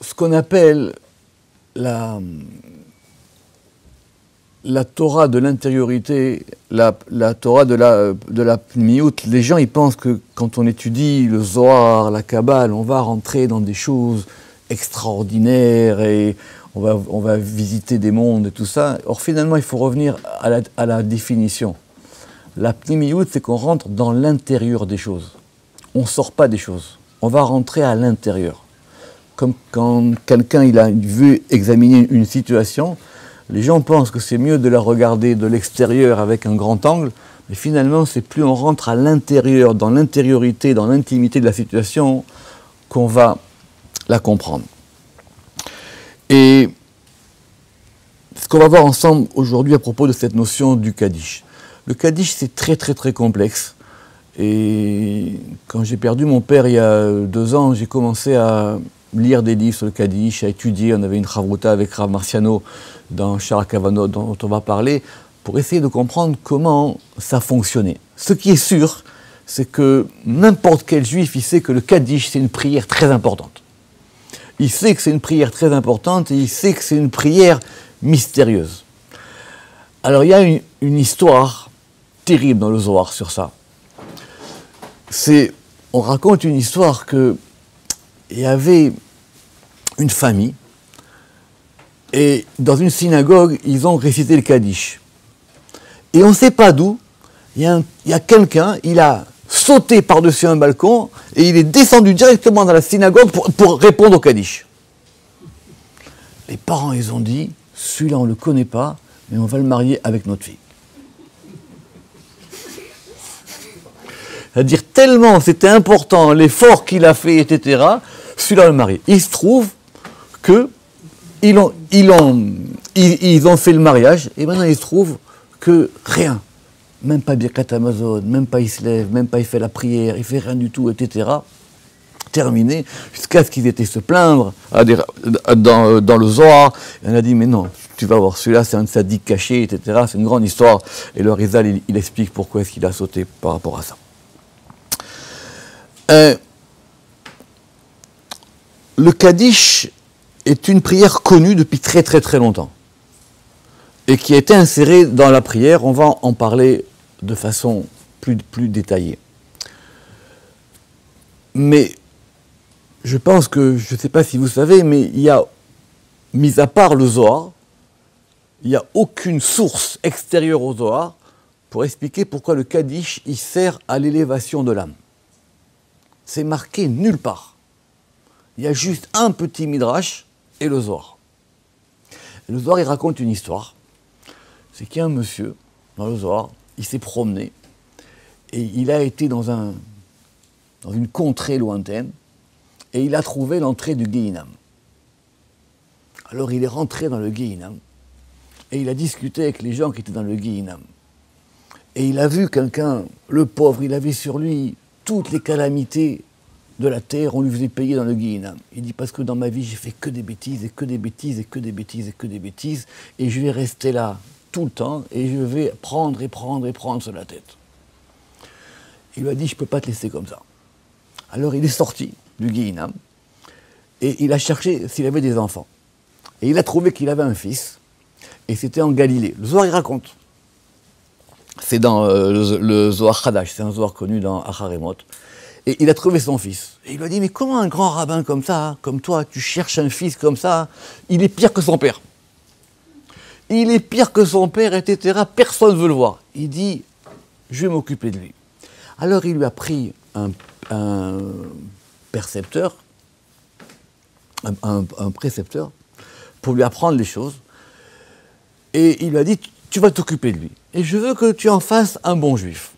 ce qu'on appelle la Torah de l'intériorité, la Torah de la Pnimiyut, les gens ils pensent que quand on étudie le Zohar, la Kabbale, on va rentrer dans des choses extraordinaires et on va visiter des mondes et tout ça. Or finalement, il faut revenir à la définition. La Pnimiyut, c'est qu'on rentre dans l'intérieur des choses. On ne sort pas des choses. On va rentrer à l'intérieur. Comme quand quelqu'un veut examiner une situation, les gens pensent que c'est mieux de la regarder de l'extérieur avec un grand angle, mais finalement, c'est plus on rentre à l'intérieur, dans l'intériorité, dans l'intimité de la situation, qu'on va la comprendre. Et ce qu'on va voir ensemble aujourd'hui à propos de cette notion du Kaddish. Le Kaddish, c'est très très très complexe. Et quand j'ai perdu mon père il y a 2 ans, j'ai commencé à lire des livres sur le Kaddish, à étudier. On avait une chavruta avec Rav Marciano dans Shara Kavanot dont on va parler, pour essayer de comprendre comment ça fonctionnait. Ce qui est sûr, c'est que n'importe quel juif, il sait que le Kaddish, c'est une prière très importante. Il sait que c'est une prière très importante et il sait que c'est une prière mystérieuse. Alors il y a une histoire terrible dans le Zohar sur ça. On raconte une histoire qu'il y avait une famille et dans une synagogue, ils ont récité le Kaddish. Et on ne sait pas d'où, il y a quelqu'un, il a sauté par-dessus un balcon et il est descendu directement dans la synagogue pour répondre au Kaddish. Les parents, ils ont dit, celui-là on ne le connaît pas, mais on va le marier avec notre fille. C'est-à-dire tellement c'était important, l'effort qu'il a fait, etc., celui-là le marié. Il se trouve qu'ils ont fait le mariage, et maintenant il se trouve que rien, même pas Birkat Hamazon, même pas il se lève, même pas il fait la prière, il fait rien du tout, etc., terminé, jusqu'à ce qu'ils étaient se plaindre dans le Zohar. Et on a dit, mais non, tu vas voir, celui-là c'est un tzaddik caché, etc., c'est une grande histoire. Et le Rizal, il explique pourquoi est-ce qu'il a sauté par rapport à ça. Le Kaddish est une prière connue depuis très très très longtemps et qui a été insérée dans la prière. On va en parler de façon plus détaillée. Mais je pense que, je ne sais pas si vous savez, mais il y a, mis à part le Zohar, il n'y a aucune source extérieure au Zohar pour expliquer pourquoi le Kaddish il sert à l'élévation de l'âme. C'est marqué nulle part. Il y a juste un petit midrash et le Zohar. Et le Zohar, il raconte une histoire. C'est qu'il y a un monsieur, dans le Zohar, il s'est promené et il a été dans une contrée lointaine et il a trouvé l'entrée du Gehinam. Alors il est rentré dans le Gehinam et il a discuté avec les gens qui étaient dans le Gehinam. Et il a vu quelqu'un, le pauvre, il avait sur lui toutes les calamités de la terre, on lui faisait payer dans le Gehinam. Il dit, parce que dans ma vie, j'ai fait que des bêtises, et que des bêtises, et que des bêtises, et que des bêtises, et je vais rester là tout le temps, et je vais prendre et prendre et prendre sur la tête. Il lui a dit, je ne peux pas te laisser comme ça. Alors il est sorti du Gehinam, et il a cherché s'il avait des enfants. Et il a trouvé qu'il avait un fils, et c'était en Galilée. Le Zohar, il raconte. C'est dans le Zohar Hadash, c'est un Zohar connu dans Acharemot. Et il a trouvé son fils. Et il lui a dit, mais comment un grand rabbin comme ça, comme toi, tu cherches un fils comme ça, il est pire que son père. Il est pire que son père, etc. Personne ne veut le voir. Il dit, je vais m'occuper de lui. Alors il lui a pris un percepteur, un précepteur, pour lui apprendre les choses. Et il lui a dit, tu vas t'occuper de lui. Et je veux que tu en fasses un bon juif.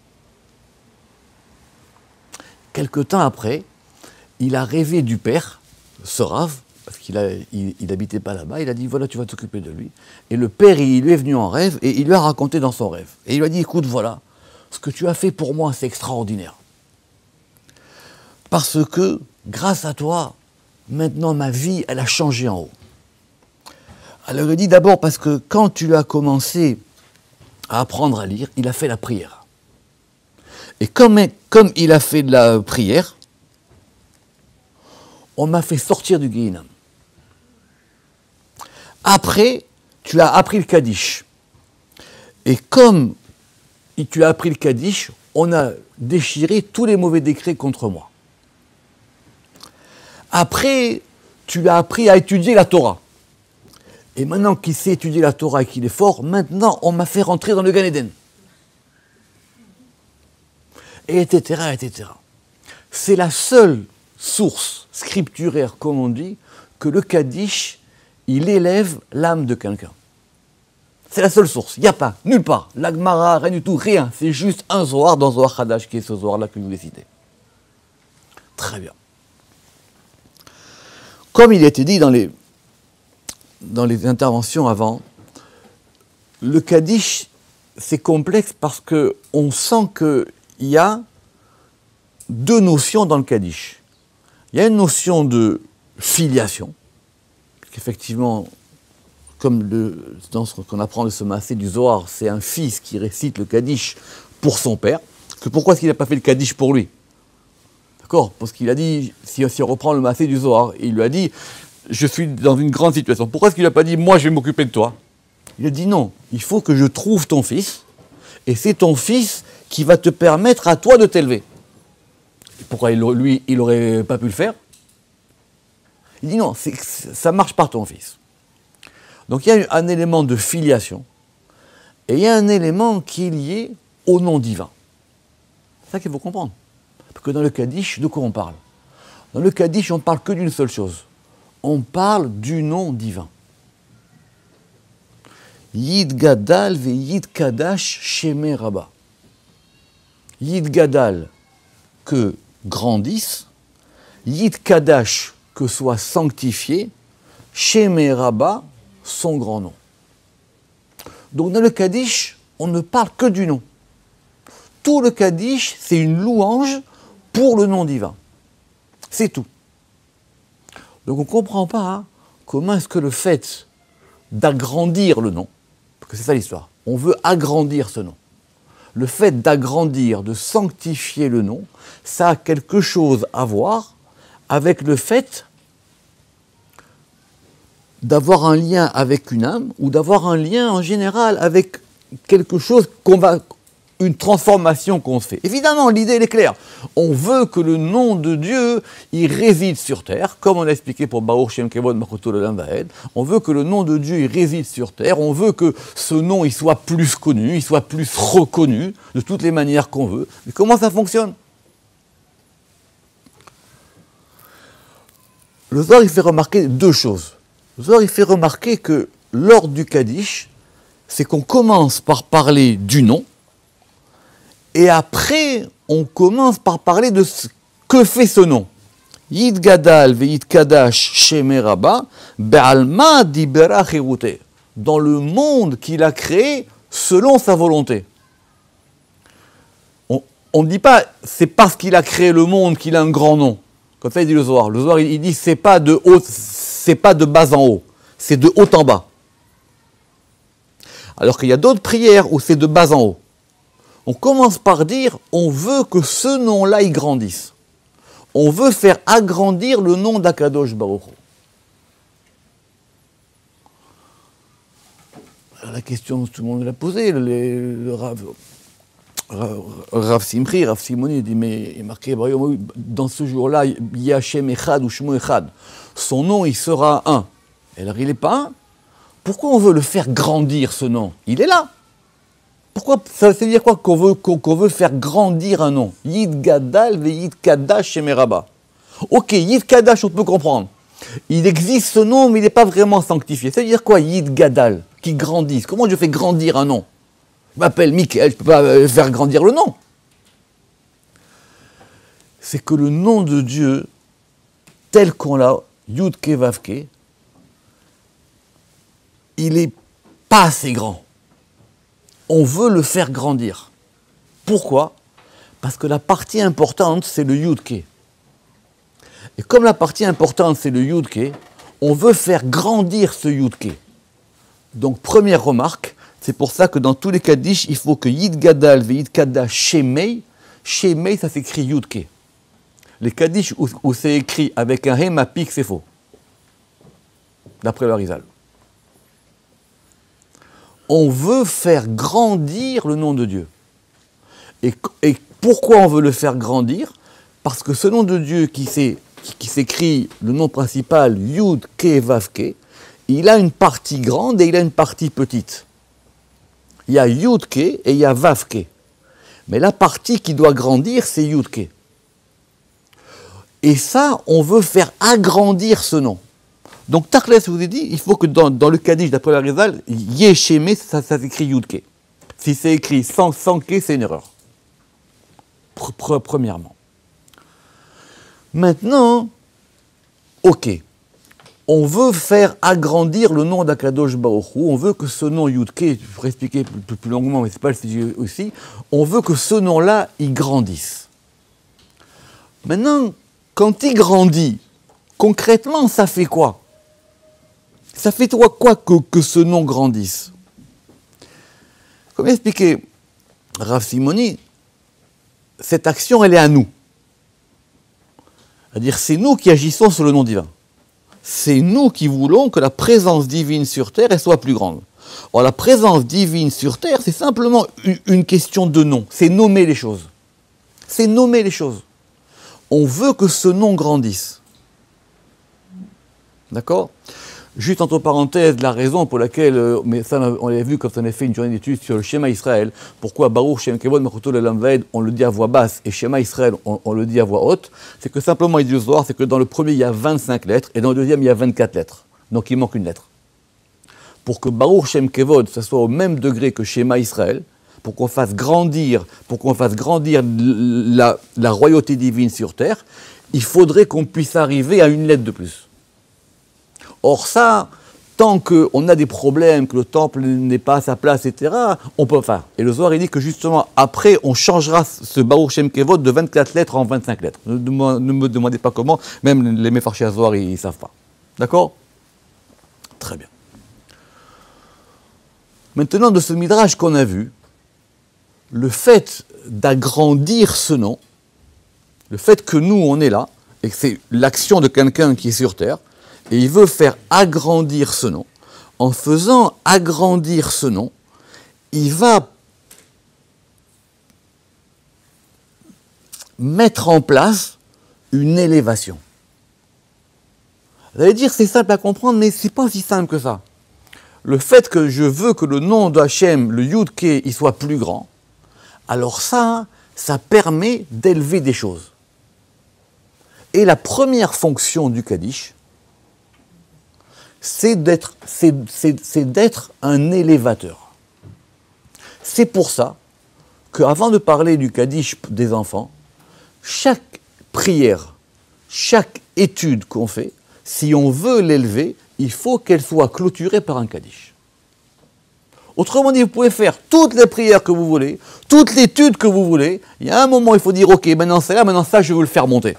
Quelque temps après, il a rêvé du père, ce Rav, parce qu'il n'habitait pas là-bas, il a dit, voilà, tu vas t'occuper de lui. Et le père, il lui est venu en rêve, et il lui a raconté dans son rêve. Et il lui a dit, écoute, voilà, ce que tu as fait pour moi, c'est extraordinaire. Parce que, grâce à toi, maintenant, ma vie, elle a changé en haut. Alors il dit d'abord parce que quand tu as commencé à apprendre à lire, il a fait la prière. Et comme il a fait de la prière, on m'a fait sortir du Gehinam. après, tu as appris le Kaddish. Et comme tu as appris le Kaddish, on a déchiré tous les mauvais décrets contre moi. Après, tu as appris à étudier la Torah. Et maintenant qu'il sait étudier la Torah et qu'il est fort, maintenant on m'a fait rentrer dans le Gan Eden. Et etc., etc. C'est la seule source scripturaire, comme on dit, que le Kaddish, il élève l'âme de quelqu'un. C'est la seule source. Il n'y a pas, nulle part. La Gemara, rien du tout, rien. C'est juste un Zohar dans Zohar Hadash, qui est ce Zohar-là que je vous ai cité. Très bien. Comme il a été dit dans les interventions avant, le Kaddish, c'est complexe parce qu'on sent qu'il y a deux notions dans le Kaddish. Il y a une notion de filiation, qu'effectivement, comme dans ce qu'on apprend de ce massé du Zohar, c'est un fils qui récite le Kaddish pour son père, que pourquoi est-ce qu'il n'a pas fait le Kaddish pour lui? D'accord? Parce qu'il a dit, si on reprend le massé du Zohar, il lui a dit, je suis dans une grande situation. Pourquoi est-ce qu'il n'a pas dit, moi je vais m'occuper de toi? Il a dit non, il faut que je trouve ton fils, et c'est ton fils qui va te permettre à toi de t'élever. Pourquoi lui, il n'aurait pas pu le faire? Il dit non, ça marche par ton fils. Donc il y a un élément de filiation, et il y a un élément qui est lié au nom divin. C'est ça qu'il faut comprendre. Parce que dans le Kaddish, de quoi on parle? Dans le Kaddish, on ne parle que d'une seule chose. On parle du nom divin. Yid Gadal ve Yid Kadash Shemei Rabba. Yid Gadal, que grandisse. Yid Kadash, que soit sanctifié. Shemei Rabba, son grand nom. Donc dans le Kaddish, on ne parle que du nom. Tout le Kaddish, c'est une louange pour le nom divin. C'est tout. Donc on ne comprend pas hein, comment est-ce que le fait d'agrandir le nom, parce que c'est ça l'histoire, on veut agrandir ce nom. Le fait d'agrandir, de sanctifier le nom, ça a quelque chose à voir avec le fait d'avoir un lien avec une âme ou d'avoir un lien en général avec quelque chose une transformation qu'on fait. Évidemment, l'idée elle est claire. On veut que le nom de Dieu, il réside sur terre, comme on a expliqué pour Baruch Shem Kevod Makoto L'Olam Vaed. On veut que le nom de Dieu, il réside sur terre. On veut que ce nom, il soit plus connu, il soit plus reconnu, de toutes les manières qu'on veut. Mais comment ça fonctionne? Le Zohar, il fait remarquer deux choses. Le Zohar, il fait remarquer que lors du Kaddish, c'est qu'on commence par parler du nom, et après, on commence par parler de ce que fait ce nom. Yid Gadal ve Yid Kadash Shemei Rabba, Be'alma dibera chirute. Dans le monde qu'il a créé selon sa volonté. On ne dit pas, c'est parce qu'il a créé le monde qu'il a un grand nom. Comme ça, il dit le Zohar. Le Zohar, il dit, c'est pas de haut, c'est pas de bas en haut, c'est de haut en bas. Alors qu'il y a d'autres prières où c'est de bas en haut. On commence par dire, on veut que ce nom-là, il grandisse. On veut faire agrandir le nom d'Akadosh Baruch Hu. Alors, la question que tout le monde l'a posée, le Rav Simchi, Rav Simoni dit, mais il est marqué, dans ce jour-là, Yashem Echad ou Shmo Echad. Son nom, il sera un. Et alors, il n'est pas un. Pourquoi on veut le faire grandir, ce nom? Il est là. Pourquoi? Ça veut dire quoi qu'on veut faire grandir un nom? Yid Gadal ve Yid Kadash Shemei Rabba. Ok, Yid Kadash, on peut comprendre. Il existe ce nom, mais il n'est pas vraiment sanctifié. Ça veut dire quoi, Yid Gadal? Qui grandisse. Comment je fais grandir un nom? Je m'appelle Michael, je ne peux pas faire grandir le nom. C'est que le nom de Dieu, tel qu'on l'a, Yud-Ke Vav-Ke, il n'est pas assez grand. On veut le faire grandir. Pourquoi? Parce que la partie importante, c'est le Yud-Ke. Et comme la partie importante, c'est le Yud-Ke, on veut faire grandir ce Yud-Ke. Donc, première remarque, c'est pour ça que dans tous les Kaddish, il faut que Yid Gadal ve Yid Kadash Shemei, Shemei, ça s'écrit Yud-Ke. Les Kaddish où c'est écrit avec un Hem à pic, c'est faux. D'après le Arizal. on veut faire grandir le nom de Dieu. Et pourquoi on veut le faire grandir? Parce que ce nom de Dieu qui s'écrit, le nom principal, Yud Ke Vav Ke, il a une partie grande et il a une partie petite. Il y a Yud Ke et il y a Vav Ke. Mais la partie qui doit grandir, c'est Yud Ke. Et ça, on veut faire agrandir ce nom. Donc, Tachles, je vous ai dit, il faut que dans le Kaddish, d'après la Rizal, Yeshemé, ça s'écrit Yudke. Si c'est écrit sans Ke, c'est une erreur. Premièrement. Maintenant, ok, on veut faire agrandir le nom d'Akadosh Baruch Hu, on veut que ce nom Yudke, je pourrais expliquer plus longuement, mais ce n'est pas le sujet aussi, on veut que ce nom-là, il grandisse. Maintenant, quand il grandit, concrètement, ça fait quoi? Ça fait quoi que ce nom grandisse? Comme expliqué Rav Simoni, cette action, elle est à nous. C'est-à-dire, c'est nous qui agissons sur le nom divin. C'est nous qui voulons que la présence divine sur terre, elle soit plus grande. Or, la présence divine sur terre, c'est simplement une question de nom. C'est nommer les choses. C'est nommer les choses. On veut que ce nom grandisse. D'accord? Juste entre parenthèses, la raison pour laquelle, mais ça on l'avait vu quand on a fait une journée d'études sur le schéma Israël, pourquoi Baruch Shem Kevod Machoto Lelam Vaed, on le dit à voix basse, et schéma Israël, on le dit à voix haute, c'est que simplement, il dit le soir, c'est que dans le premier, il y a 25 lettres, et dans le deuxième, il y a 24 lettres. Donc il manque une lettre. Pour que Baruch Shem Kevod, ça soit au même degré que schéma Israël, pour qu'on fasse grandir la royauté divine sur terre, il faudrait qu'on puisse arriver à une lettre de plus. Or ça, tant qu'on a des problèmes, que le temple n'est pas à sa place, etc., on peut faire. Et le Zohar, il dit que justement, après, on changera ce Baruch Shem Kevod de 24 lettres en 25 lettres. Ne me demandez pas comment, même les méfarchés à Zohar, ils ne savent pas. D'accord? Très bien. Maintenant, de ce midrash qu'on a vu, le fait d'agrandir ce nom, le fait que nous, on est là, et que c'est l'action de quelqu'un qui est sur terre, et il veut faire agrandir ce nom. En faisant agrandir ce nom, il va mettre en place une élévation. Vous allez dire, c'est simple à comprendre, mais ce n'est pas aussi simple que ça. Le fait que je veux que le nom d'Hachem, le Yud-Ke, il soit plus grand, alors ça permet d'élever des choses. Et la première fonction du Kaddish, c'est d'être un élévateur. C'est pour ça qu'avant de parler du Kaddish des enfants, chaque prière, chaque étude qu'on fait, si on veut l'élever, il faut qu'elle soit clôturée par un Kaddish. Autrement dit, vous pouvez faire toutes les prières que vous voulez, toute l'étude que vous voulez, il y a un moment, il faut dire, ok, maintenant c'est là, maintenant ça, je veux le faire monter.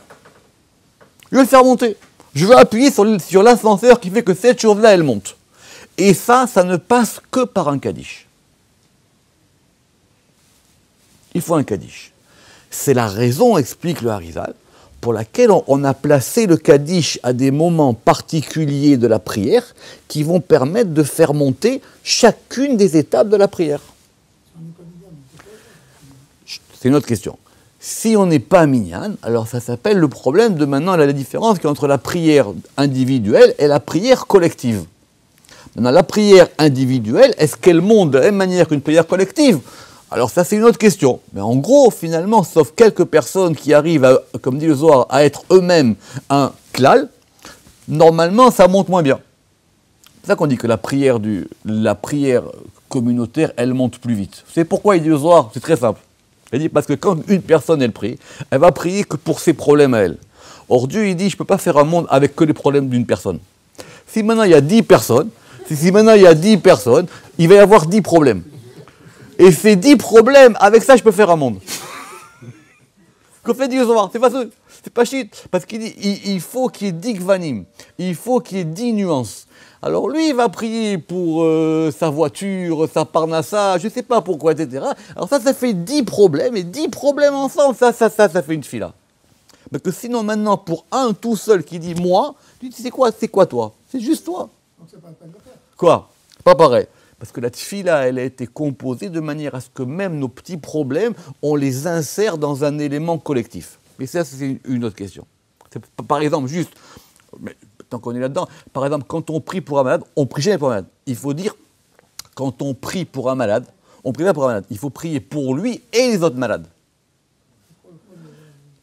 Je veux le faire monter. Je veux appuyer sur l'ascenseur qui fait que cette chose-là, elle monte. Et ça ne passe que par un Kaddish. Il faut un Kaddish. C'est la raison, explique le Harizal, pour laquelle on a placé le Kaddish à des moments particuliers de la prière qui vont permettre de faire monter chacune des étapes de la prière. C'est une autre question. Si on n'est pas minyan, alors ça s'appelle le problème de maintenant la différence qu'il y a entre la prière individuelle et la prière collective. Maintenant, la prière individuelle, est-ce qu'elle monte de la même manière qu'une prière collective? Alors ça, c'est une autre question. Mais en gros, finalement, sauf quelques personnes qui arrivent, comme dit le Zohar, à être eux-mêmes un klal, normalement, ça monte moins bien. C'est ça qu'on dit que la prière communautaire, elle monte plus vite. C'est pourquoi il dit le Zohar, c'est très simple. Il dit parce que quand une personne, elle prie, elle va prier que pour ses problèmes à elle. Or, Dieu, il dit, je ne peux pas faire un monde avec que les problèmes d'une personne. Si maintenant il y a 10 personnes, il va y avoir 10 problèmes. Et ces 10 problèmes, avec ça, je peux faire un monde. Qu'on fait Dieu Zohar, c'est pas shit. Parce qu'il dit, il faut qu'il y ait 10 gvanim, il faut qu'il y ait 10 nuances. Alors lui, il va prier pour sa voiture, sa parnassa, je ne sais pas pourquoi, etc. Alors ça fait 10 problèmes, et 10 problèmes ensemble, ça fait une fila. Mais que sinon, maintenant, pour un tout seul qui dit moi, tu dis, c'est quoi toi? C'est juste toi. Donc c'est pas le peine de faire. Quoi? Pas pareil. Parce que la tfila, elle a été composée de manière à ce que même nos petits problèmes, on les insère dans un élément collectif. Mais ça, c'est une autre question. Par exemple, juste, mais tant qu'on est là-dedans, par exemple, quand on prie pour un malade, on prie jamais pour un malade. Il faut dire, quand on prie pour un malade, on prie pas pour un malade. Il faut prier pour lui et les autres malades.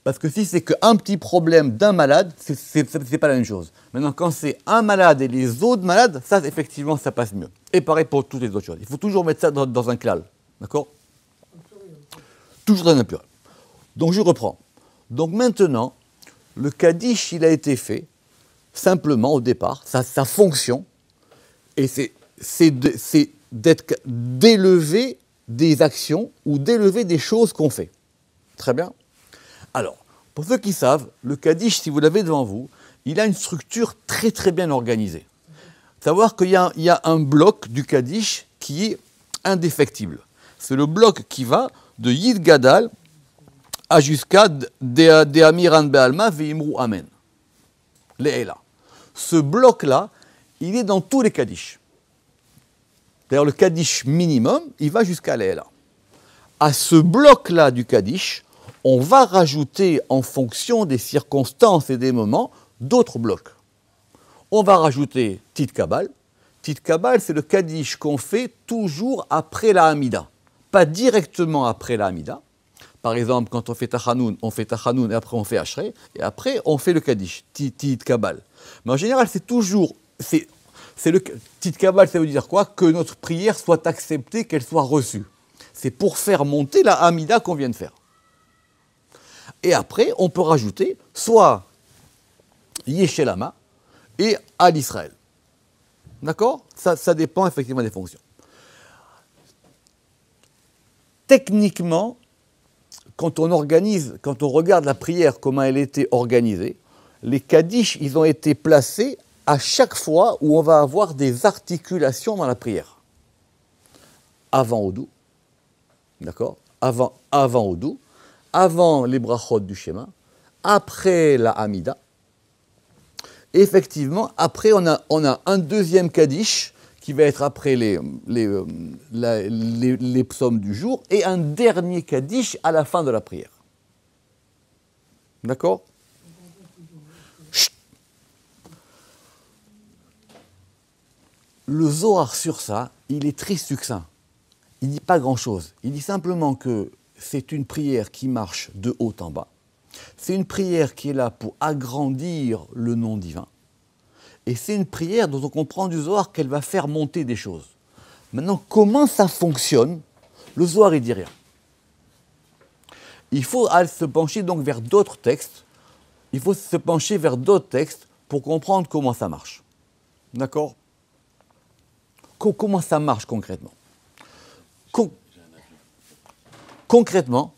Parce que si c'est qu'un petit problème d'un malade, c'est pas la même chose. Maintenant, quand c'est un malade et les autres malades, ça, effectivement, ça passe mieux. Et pareil pour toutes les autres choses. Il faut toujours mettre ça dans un klal. D'accord? Toujours dans un pluriel. Donc, je reprends. Donc, maintenant, le Kaddish, il a été fait, simplement, au départ, sa fonction, et c'est d'élever des actions ou d'élever des choses qu'on fait. Très bien. Alors, pour ceux qui savent, le Kaddish, si vous l'avez devant vous, il a une structure très très bien organisée. Savoir qu'il y a un bloc du Kaddish qui est indéfectible. C'est le bloc qui va de Yid Gadal à jusqu'à De Amiran Be'alma Ve'imru Amen. Le'ela. Ce bloc-là, il est dans tous les Kaddish. D'ailleurs, le Kaddish minimum, il va jusqu'à Le'ela. À ce bloc-là du Kaddish, on va rajouter, en fonction des circonstances et des moments, d'autres blocs. On va rajouter Tit Kabal. Tit Kabal, c'est le Kaddish qu'on fait toujours après la Hamida. Pas directement après la Hamida. Par exemple, quand on fait Tachanoun et après on fait Ashrei, et après on fait le Kaddish, Tit Kabal. Mais en général, c'est toujours... C'est le Tit Kabal, ça veut dire quoi? Que notre prière soit acceptée, qu'elle soit reçue. C'est pour faire monter la Hamida qu'on vient de faire. Et après, on peut rajouter soit Yeshelama et Al Israël. D'accord? Ça dépend effectivement des fonctions. Techniquement, quand on regarde la prière, comment elle était organisée, les Kaddish, ils ont été placés à chaque fois où on va avoir des articulations dans la prière. Avant Odou, d'accord? Avant Odou, avant les brachot du schéma, après la Hamida. Effectivement, après on a un deuxième Kaddish qui va être après les psaumes du jour et un dernier Kaddish à la fin de la prière. D'accord? Chut. Le Zohar sur ça, il est très succinct. Il ne dit pas grand-chose. Il dit simplement que c'est une prière qui marche de haut en bas. C'est une prière qui est là pour agrandir le nom divin. Et c'est une prière dont on comprend du Zohar qu'elle va faire monter des choses. Maintenant, comment ça fonctionne? Le Zohar, il dit rien. Il faut se pencher donc vers d'autres textes. Il faut se pencher vers d'autres textes pour comprendre comment ça marche. D'accord? Comment ça marche concrètement? Concrètement,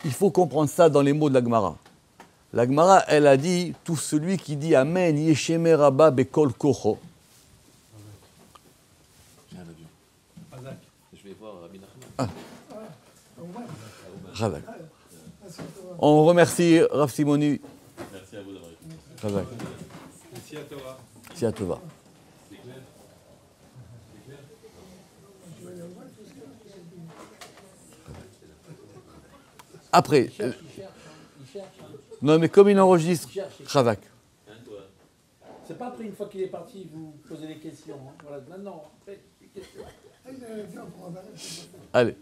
il faut comprendre ça dans les mots de la Gemara. La Gemara, elle a dit, tout celui qui dit Amen, Yesheme Rabba Bekol Kocho. Je vais voir Rabbi Nachman. On remercie Rav Simoni. Merci à vous d'avoir écouté. Merci à Torah. Merci à Tova. Après, non mais comme il enregistre, Ravak. C'est pas après, une fois qu'il est parti, vous posez des questions. Hein. Voilà, maintenant, après, les questions. Allez.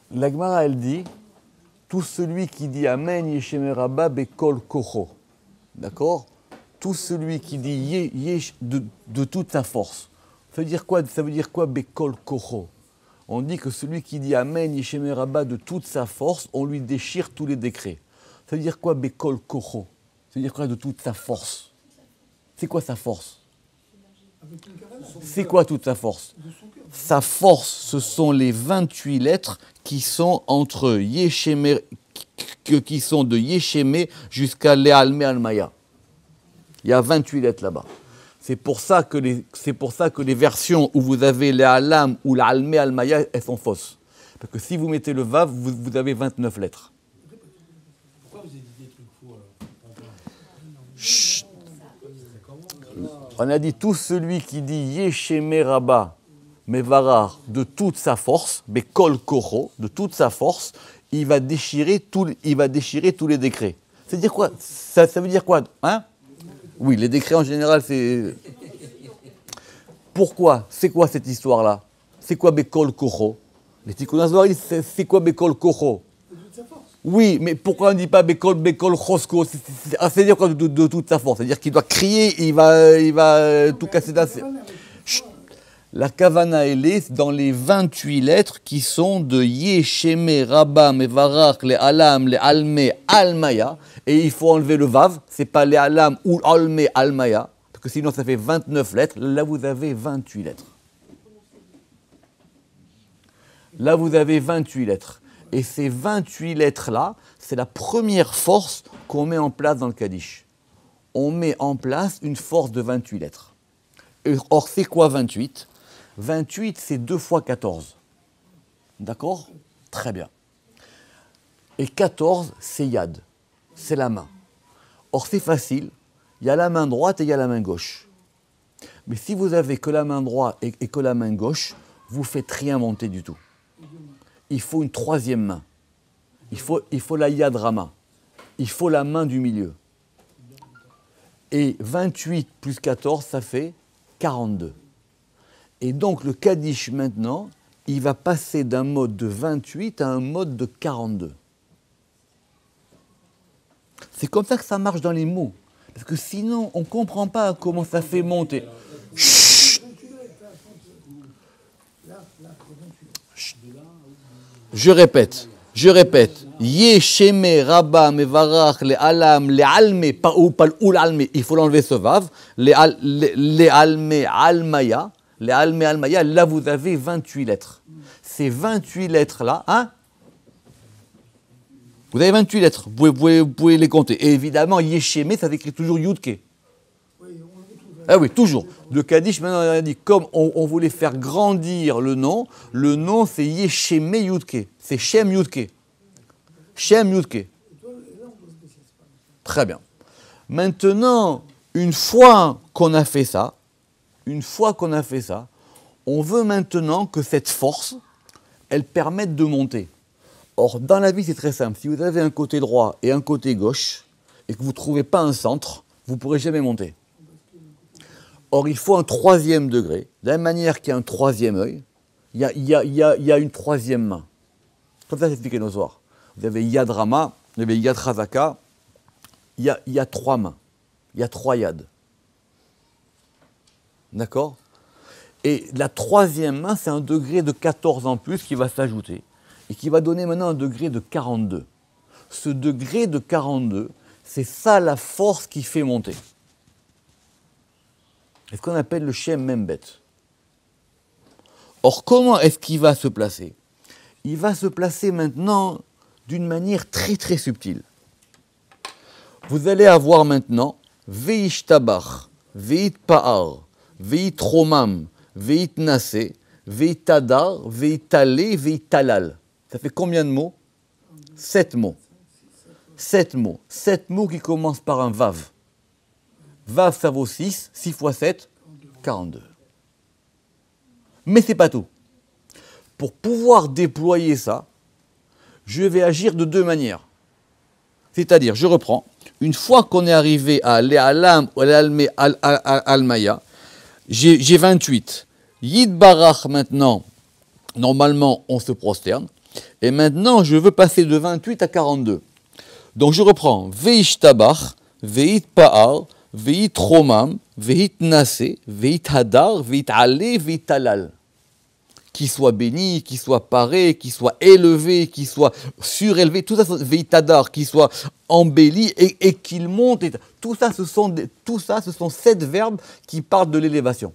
La Gemara, elle dit, tout celui qui dit Amen Yesheme Rabba Bekol Kocho. D'accord? Tout celui qui dit Yesh de toute sa force. Ça veut dire quoi Bekol Kocho? On dit que celui qui dit Amen Yesheme Rabba de toute sa force, on lui déchire tous les décrets. Ça veut dire quoi Bekol Kocho? Ça veut dire quoi de toute sa force? C'est quoi sa force? C'est quoi toute sa force? Sa force, ce sont les 28 lettres qui sont entre Yesheme, qui sont de Yesheme jusqu'à Le'alme Almaya. Il y a 28 lettres là-bas. C'est pour ça que les versions où vous avez Le'alam ou Le'alme Almaya, elles sont fausses. Parce que si vous mettez le Vav, vous avez 29 lettres. Chut. On a dit tout celui qui dit Yesheme Rabba Mevarar de toute sa force, Bekol Koro, de toute sa force, il va déchirer tous les décrets. C'est-à-dire quoi? Ça veut dire quoi? Hein? Oui, les décrets en général, c'est... Pourquoi? C'est quoi cette histoire-là? C'est quoi Bekol Koro? Les Tikkun Zohar, c'est quoi Bekol Koro? Oui, mais pourquoi on ne dit pas Bekol Chosko? C'est-à-dire quoi de toute sa force? C'est-à-dire qu'il doit crier, il va tout casser d'un... La Kavana, elle est dans les 28 lettres qui sont de Yesheme, Rabba, Mevarach, les Alam, les Alme, Almaya. Et il faut enlever le Vav, c'est pas les Alam ou Alme, Almaya, parce que sinon ça fait 29 lettres. Là, vous avez 28 lettres. Là, vous avez 28 lettres. Et ces 28 lettres-là, c'est la première force qu'on met en place dans le Kaddish. On met en place une force de 28 lettres. Or, c'est quoi 28 ? 28, c'est 2 fois 14. D'accord ? Très bien. Et 14, c'est Yad. C'est la main. Or, c'est facile. Il y a la main droite et il y a la main gauche. Mais si vous avez que la main droite et que la main gauche, vous ne faites rien monter du tout. Il faut une troisième main. Il faut la Yad Rama. Il faut la main du milieu. Et 28 plus 14, ça fait 42. Et donc le Kaddish maintenant, il va passer d'un mode de 28 à un mode de 42. C'est comme ça que ça marche dans les mots. Parce que sinon, on ne comprend pas comment ça fait monter. Chut. Je répète. Yesheme, Rabba, Mevarach, les Alam, les Alme, pas ou l'Alme, il faut l'enlever ce vav. Les Alme, Almaya. Les Alme, Almaya, là vous avez 28 lettres. Ces 28 lettres-là, hein? Vous avez 28 lettres, vous pouvez les compter. Et évidemment, Yesheme, ça s'écrit toujours Yudke. Ah oui, toujours. Le Kaddish, maintenant, on a dit, comme on voulait faire grandir le nom c'est Yesheme Yudke. C'est Shem Yudke. Shem Yudke. Très bien. Maintenant, une fois qu'on a fait ça, on veut maintenant que cette force, elle permette de monter. Or, dans la vie, c'est très simple. Si vous avez un côté droit et un côté gauche, et que vous ne trouvez pas un centre, vous ne pourrez jamais monter. Or, il faut un troisième degré. De la même manière qu'il y a un troisième œil, il y a une troisième main. Comme ça, c'est expliqué nos soirs. Vous avez Yad Rama, vous avez Yad Chazaka, il y a 3 mains. Il y a 3 Yad. D'accord ? Et la troisième main, c'est un degré de 14 en plus qui va s'ajouter et qui va donner maintenant un degré de 42. Ce degré de 42, c'est ça la force qui fait monter. C'est ce qu'on appelle le Shem Membet. Or, comment est-ce qu'il va se placer ? Il va se placer maintenant d'une manière très très subtile. Vous allez avoir maintenant Veish Tabach, Veit Pa'ar, Veit Romam, Veit Nase, Veit Tadar, Veit Talé, Veit Talal. Ça fait combien de mots ? 7 mots. 7 mots. 7 mots qui commencent par un Vav. Vav, ça vaut 6. 6 fois 7, 42. Mais ce n'est pas tout. Pour pouvoir déployer ça, je vais agir de 2 manières. C'est-à-dire, je reprends, une fois qu'on est arrivé à l'Alam ou l'Alme Almaya, j'ai 28. Yid Barach maintenant, normalement, on se prosterne. Et maintenant, je veux passer de 28 à 42. Donc, je reprends. Veish Tabach, Veit Pa'ar, Veit Romam, Veit Nase, Veit Hadar, Veit Ale, Veit Talal. Qui soit béni, qui soit paré, qui soit élevé, qui soit surélevé, tout ça, Veit Hadar, qui soit embelli et qu'il monte. Tout ça, ce sont 7 verbes qui parlent de l'élévation.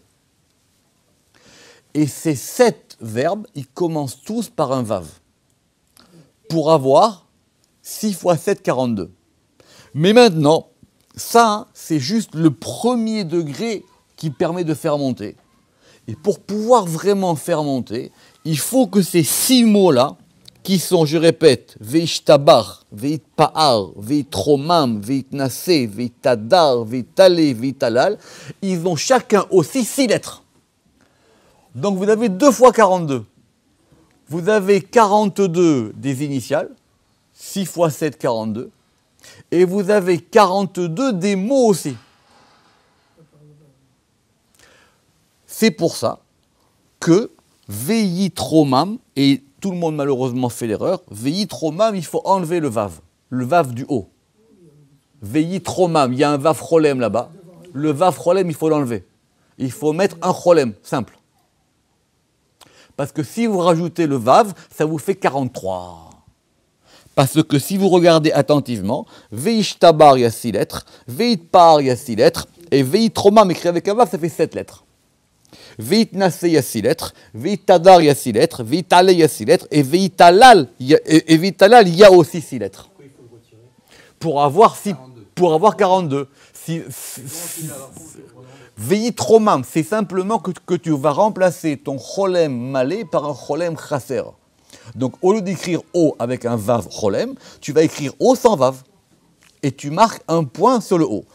Et ces 7 verbes, ils commencent tous par un vav. Pour avoir 6 fois 7, 42. Mais maintenant, ça, c'est juste le premier degré qui permet de faire monter. Et pour pouvoir vraiment faire monter, il faut que ces 6 mots-là, qui sont, je répète, Veishtabar, Veitpa'ar, Veitromam, Veitnase, Veitadar, Veitale, Veitalal, ils ont chacun aussi 6 lettres. Donc vous avez 2 fois 42. Vous avez 42 des initiales, 6 fois 7, 42, et vous avez 42 des mots aussi. C'est pour ça que Veitromam, et tout le monde malheureusement fait l'erreur, Veitromam, il faut enlever le vav du haut. Veitromam, il y a un vav cholem là-bas. Le vav cholem, il faut l'enlever. Il faut mettre un cholem, simple. Parce que si vous rajoutez le vav, ça vous fait 43. Parce que si vous regardez attentivement, Veishtabar, il y a 6 lettres, Veitpar, il y a 6 lettres, et Veitromam, écrit avec un vav, ça fait 7 lettres. Veitnase, il y a 6 lettres, Veitadar, il y a 6 lettres, Veitale, il y a 6 lettres, et Veitalal, il y a aussi 6 lettres. Pour avoir 42. Veitromam, c'est simplement que tu vas remplacer ton cholem malé par un cholem chasser. Donc au lieu d'écrire O avec un vav cholem, tu vas écrire O sans vav. Et tu marques un point sur le O.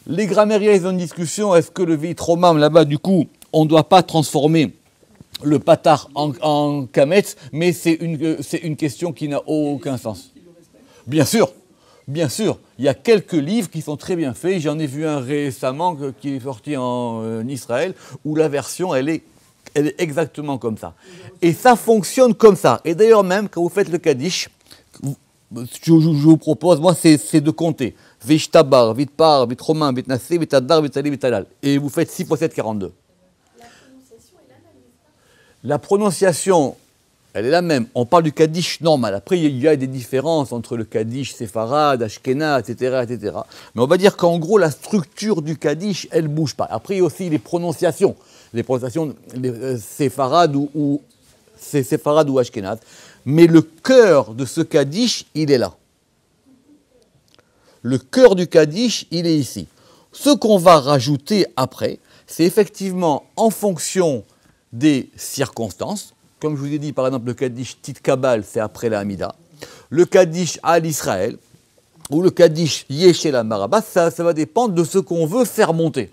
Les grammairiens, ils ont une discussion, est-ce que le Veitromam, là-bas, du coup, on ne doit pas transformer le patar en kametz, mais c'est une question qui n'a aucun sens. Bien sûr, il y a quelques livres qui sont très bien faits. J'en ai vu un récemment qui est sorti en Israël, où la version, elle est exactement comme ça. Et ça fonctionne comme ça. Et d'ailleurs même, quand vous faites le Kaddish, je vous propose, moi, c'est de compter. Veishtabar, Vitpar, Vitromam, Vitnase, Vitadar, Vitali, Vitalal. Et vous faites 6 fois 7, 42. La prononciation, elle est la même. On parle du Kaddish normal. Après, il y a des différences entre le Kaddish séfarade, Ashkenaz, etc., etc. Mais on va dire qu'en gros, la structure du Kaddish, elle ne bouge pas. Après, il y a aussi les prononciations séfarades ou Ashkenaz. Mais le cœur de ce Kaddish, il est là. Le cœur du Kaddish, il est ici. Ce qu'on va rajouter après, c'est effectivement en fonction des circonstances. Comme je vous ai dit, par exemple, le Kaddish Tit Kabal, c'est après la Hamida. Le Kaddish Al Israël, ou le Kaddish Yeshel Marabas, ça va dépendre de ce qu'on veut faire monter.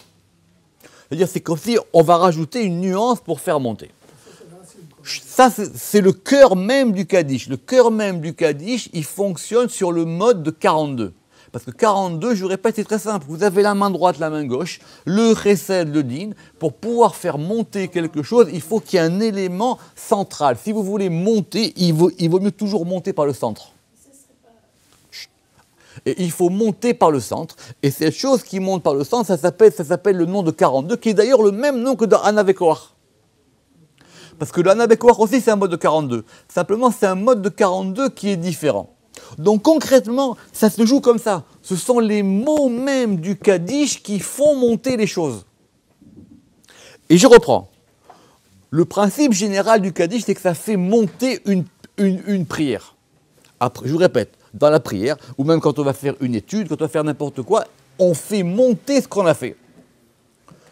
C'est-à-dire, c'est comme si on va rajouter une nuance pour faire monter. Ça, c'est le cœur même du Kaddish. Le cœur même du Kaddish, il fonctionne sur le mode de 42. Parce que 42, je vous répète, c'est très simple. Vous avez la main droite, la main gauche, le chesed, le din. Pour pouvoir faire monter quelque chose, il faut qu'il y ait un élément central. Si vous voulez monter, il vaut mieux toujours monter par le centre. Et il faut monter par le centre. Et cette chose qui monte par le centre, ça s'appelle le nom de 42, qui est d'ailleurs le même nom que dans Anavekoach. Parce que le Anavekoach aussi, c'est un mode de 42. Simplement, c'est un mode de 42 qui est différent. Donc concrètement, ça se joue comme ça. Ce sont les mots même du Kaddish qui font monter les choses. Et je reprends. Le principe général du Kaddish, c'est que ça fait monter une prière. Après, je vous répète, dans la prière, ou même quand on va faire une étude, quand on va faire n'importe quoi, on fait monter ce qu'on a fait.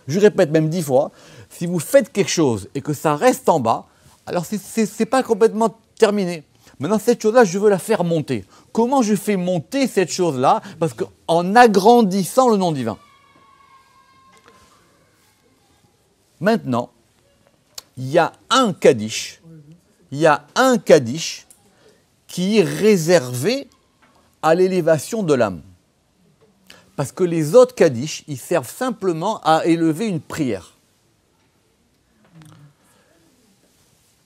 Je répète même 10 fois, si vous faites quelque chose et que ça reste en bas, alors c'est pas complètement terminé. Maintenant, cette chose-là, je veux la faire monter. Comment je fais monter cette chose-là? Parce qu'en agrandissant le nom divin. Maintenant, il y a un Kaddish qui est réservé à l'élévation de l'âme. Parce que les autres Kaddish, ils servent simplement à élever une prière.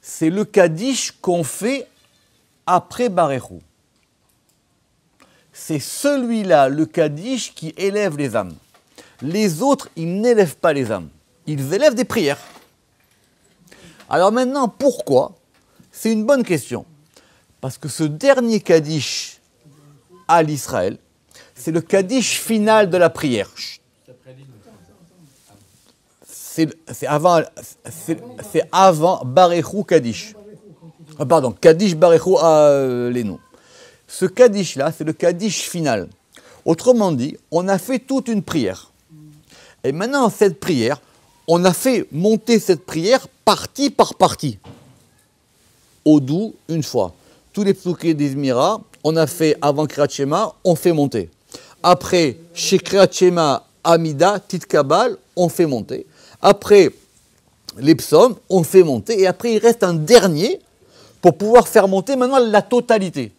C'est le Kaddish qu'on fait après Barechou. C'est celui-là, le Kaddish, qui élève les âmes. Les autres, ils n'élèvent pas les âmes. Ils élèvent des prières. Alors maintenant, pourquoi? C'est une bonne question. Parce que ce dernier Kaddish à l'Israël, c'est le Kaddish final de la prière. C'est avant Barechou Kaddish. Pardon, Kaddish Barechou Leno. Ce Kaddish-là, c'est le Kaddish final. Autrement dit, on a fait toute une prière. Et maintenant, cette prière, on a fait monter cette prière partie par partie. Odou, une fois. tous les psuké d'Izmira, on a fait avant Kriyat Shema, on fait monter. Après, chez Kriyat Shema, Amida, Titkabal, on fait monter. Après, les psaumes, on fait monter. Et après, il reste un dernier pour pouvoir faire monter maintenant la totalité.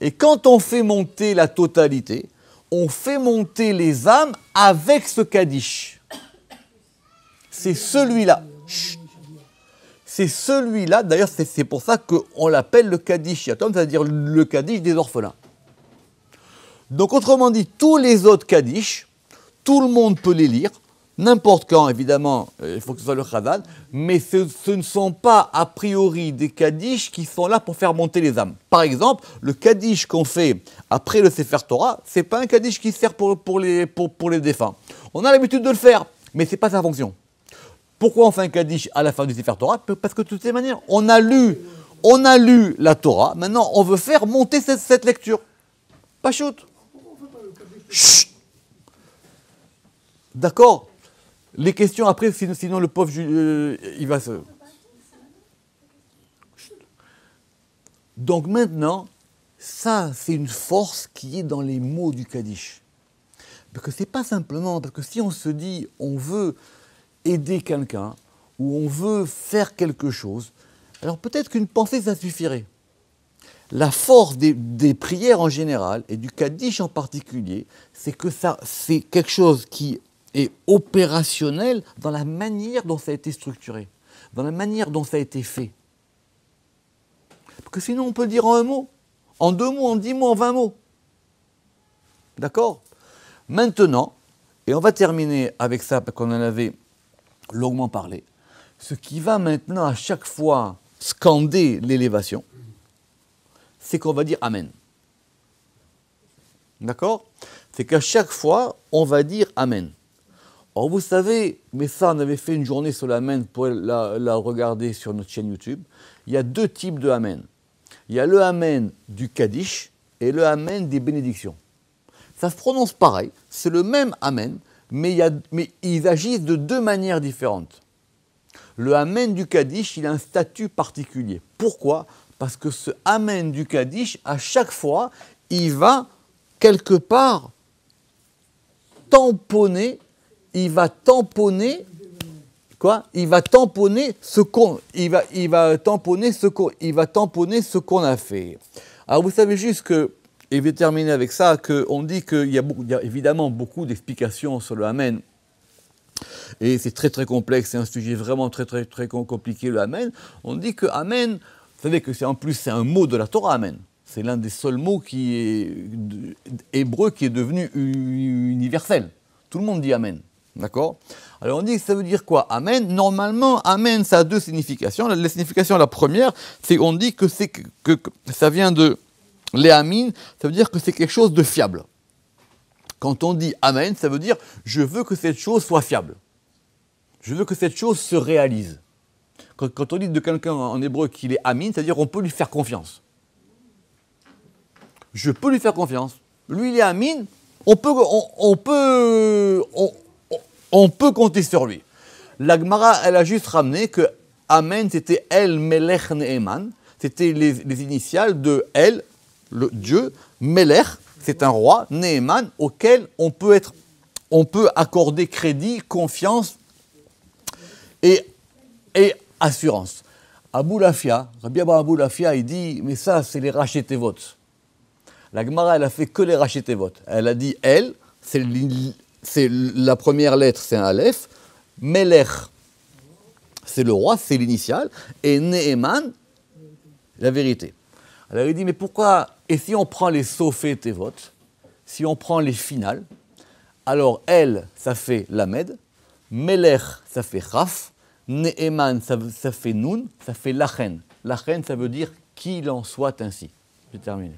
Et quand on fait monter la totalité, on fait monter les âmes avec ce Kaddish. C'est celui-là. Chut. C'est celui-là, d'ailleurs c'est pour ça qu'on l'appelle le Kaddish Yatom, c'est-à-dire le Kaddish des orphelins. Donc autrement dit, tous les autres Kaddish, tout le monde peut les lire, n'importe quand évidemment, il faut que ce soit le Chazan, mais ce ne sont pas a priori des Kaddish qui sont là pour faire monter les âmes. Par exemple, le Kaddish qu'on fait après le Sefer Torah, ce n'est pas un Kaddish qui sert pour les défunts. On a l'habitude de le faire, mais ce n'est pas sa fonction. Pourquoi on fait un Kaddish à la fin du Sefer Torah? Parce que de toutes ces manières, on a lu la Torah, maintenant on veut faire monter cette lecture. Pas shoot. Chut. D'accord. Les questions après, sinon le pauvre, il va se... Chut. Donc maintenant, ça c'est une force qui est dans les mots du Kaddish. Parce que c'est pas simplement, parce que si on se dit, on veut aider quelqu'un, ou on veut faire quelque chose, alors peut-être qu'une pensée, ça suffirait. La force des prières en général, et du Kaddish en particulier, c'est que c'est quelque chose qui est opérationnel dans la manière dont ça a été structuré, dans la manière dont ça a été fait. Parce que sinon, on peut le dire en un mot, en 2 mots, en 10 mots, en 20 mots. D'accord? Maintenant, et on va terminer avec ça, parce qu'on en avait longuement parlé, ce qui va maintenant à chaque fois scander l'élévation, c'est qu'on va dire Amen. D'accord? C'est qu'à chaque fois, on va dire Amen. Or, vous savez, mais ça, on avait fait une journée sur l'Amen pour la regarder sur notre chaîne YouTube. Il y a 2 types de Amen. Il y a le Amen du Kaddish et le Amen des bénédictions. Ça se prononce pareil, c'est le même Amen, mais ils agissent de 2 manières différentes. Le Amen du Kaddish, il a un statut particulier. Pourquoi? Parce que ce Amen du Kaddish, à chaque fois, il va quelque part tamponner, quoi? Il va tamponner ce qu'on a fait. Alors vous savez juste que, et je vais terminer avec ça, qu'on dit qu'il y a évidemment beaucoup d'explications sur le Amen. Et c'est très très complexe, c'est un sujet vraiment très très très compliqué, le Amen. On dit que Amen, vous savez que c'est un mot de la Torah, Amen. C'est l'un des seuls mots qui est hébreu qui est devenu universel. Tout le monde dit Amen, d'accord? Alors on dit que ça veut dire quoi, Amen? Normalement, Amen, ça a 2 significations. La signification, la première, c'est qu'on dit que ça vient de Léamine, ça veut dire que c'est quelque chose de fiable. Quand on dit Amen, ça veut dire je veux que cette chose soit fiable. Je veux que cette chose se réalise. Quand on dit de quelqu'un en hébreu qu'il est Amin, c'est-à-dire qu'on peut lui faire confiance. Je peux lui faire confiance. Lui, il est Amin, on peut compter sur lui. La Gemara, elle a juste ramené que Amen, c'était El Melech Ne'eman, c'était les initiales de El, le Dieu, Melech, c'est un roi, Ne'eman, auquel on peut accorder crédit, confiance et assurance. Abou Lafia, Rabbi Abou Lafia, il dit, mais ça, c'est les Rachetevot. La Gemara, elle a fait que les Rachetevot. Elle a dit, elle, c'est la première lettre, c'est un Aleph. Melech, c'est le roi, c'est l'initiale. Et Ne'eman, la vérité. Alors il dit, mais pourquoi, et si on prend les Sofé Tevot, si on prend les finales, alors elle, ça fait Lamed, Melech, ça fait Chaf, Ne'eman, ça fait Nun, ça fait Lachen. Lachen, ça veut dire qu'il en soit ainsi. J'ai terminé.